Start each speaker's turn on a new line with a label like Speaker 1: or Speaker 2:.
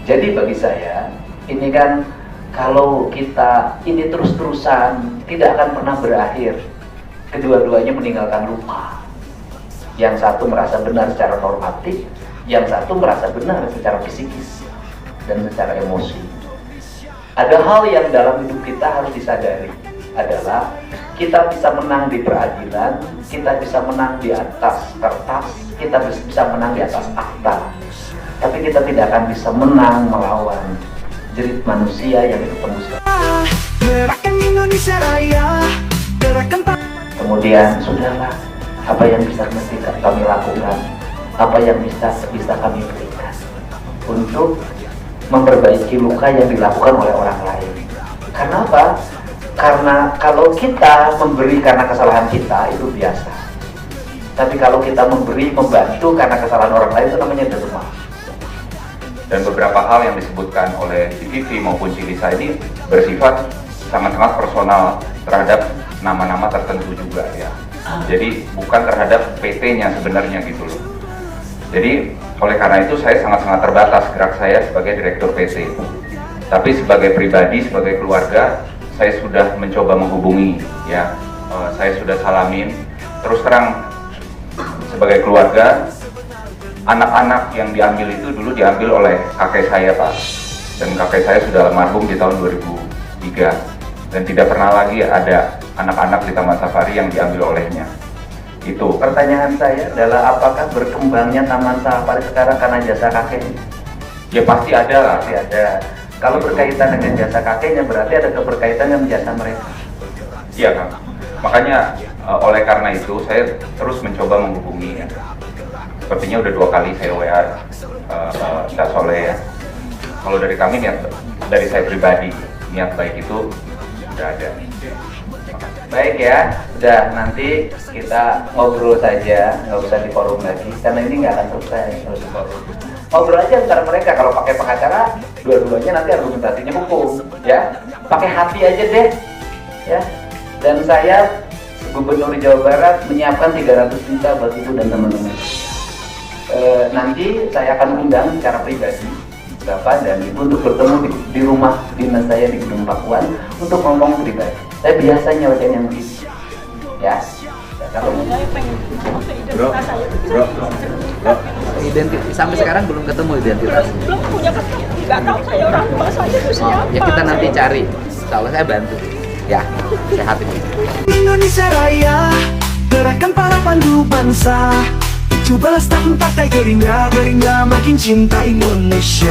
Speaker 1: Jadi bagi saya, ini kan kalau kita ini terus-terusan tidak akan pernah berakhir. Kedua-duanya meninggalkan luka. Yang satu merasa benar secara normatif, yang satu merasa benar secara psikis dan secara emosi. Ada hal yang dalam hidup kita harus disadari, adalah kita bisa menang di peradilan, kita bisa menang di atas kertas, kita bisa menang di atas akta. Tapi kita tidak akan bisa menang melawan jerit manusia yang itu penuh. Kemudian sudahlah, apa yang bisa kami lakukan, apa yang bisa kami berikan untuk memperbaiki luka yang dilakukan oleh orang lain. Karena apa? Karena kalau kita memberi karena kesalahan kita itu biasa. Tapi kalau kita membantu karena kesalahan orang lain itu namanya derma.
Speaker 2: Dan beberapa hal yang disebutkan oleh CVV maupun Cilisa ini bersifat sangat-sangat personal terhadap nama-nama tertentu juga ya. Jadi bukan terhadap PT-nya sebenarnya gitu loh. Jadi oleh karena itu saya sangat-sangat terbatas gerak saya sebagai direktur PT. Tapi sebagai pribadi, sebagai keluarga, saya sudah mencoba menghubungi ya. Saya sudah salamin. Terus terang sebagai keluarga, anak-anak yang diambil itu dulu diambil oleh kakek saya Pak, dan kakek saya sudah almarhum di tahun 2003 dan tidak pernah lagi ada anak-anak di Taman Safari yang diambil olehnya. Itu
Speaker 1: pertanyaan saya adalah apakah berkembangnya Taman Safari sekarang karena jasa kakeknya?
Speaker 2: Ya pasti ada lah.
Speaker 1: Pasti ada. Kalau berkaitan dengan jasa kakeknya berarti ada keberkaitan dengan jasa mereka.
Speaker 2: Iya Kang. Makanya oleh karena itu saya terus mencoba menghubungi ya. Sepertinya udah 2 kali saya WA Kak Soleh ya. Kalau dari kami dari saya pribadi, niat baik itu udah ada.
Speaker 1: Baik ya, udah nanti kita ngobrol saja, nggak usah di forum lagi, karena ini nggak akan selesai kalau di forum. Ngobrol aja antara mereka, kalau pakai pengacara, dua-duanya nanti argumentasinya hukum, ya. Pakai hati aja deh, ya. Dan saya, Gubernur Jawa Barat, menyiapkan 300 juta buat ibu dan teman-teman. Nanti saya akan undang secara pribadi Bapak dan Ibu untuk bertemu di rumah dinas saya di Gedung Pakuan untuk ngomong pribadi. Saya biasanya wajan yang begitu, ya. Kalau
Speaker 3: identitas sampai sekarang belum ketemu identitas.
Speaker 4: Belum punya ketemu, nggak tahu saya orang tua saya itu siapa.
Speaker 3: Ya kita nanti cari, insya Allah saya bantu. Ya, sehat ini.
Speaker 5: Indonesia Raya, gerakan para pandu bangsa. 17 tahun Partai Gerindra makin cinta Indonesia.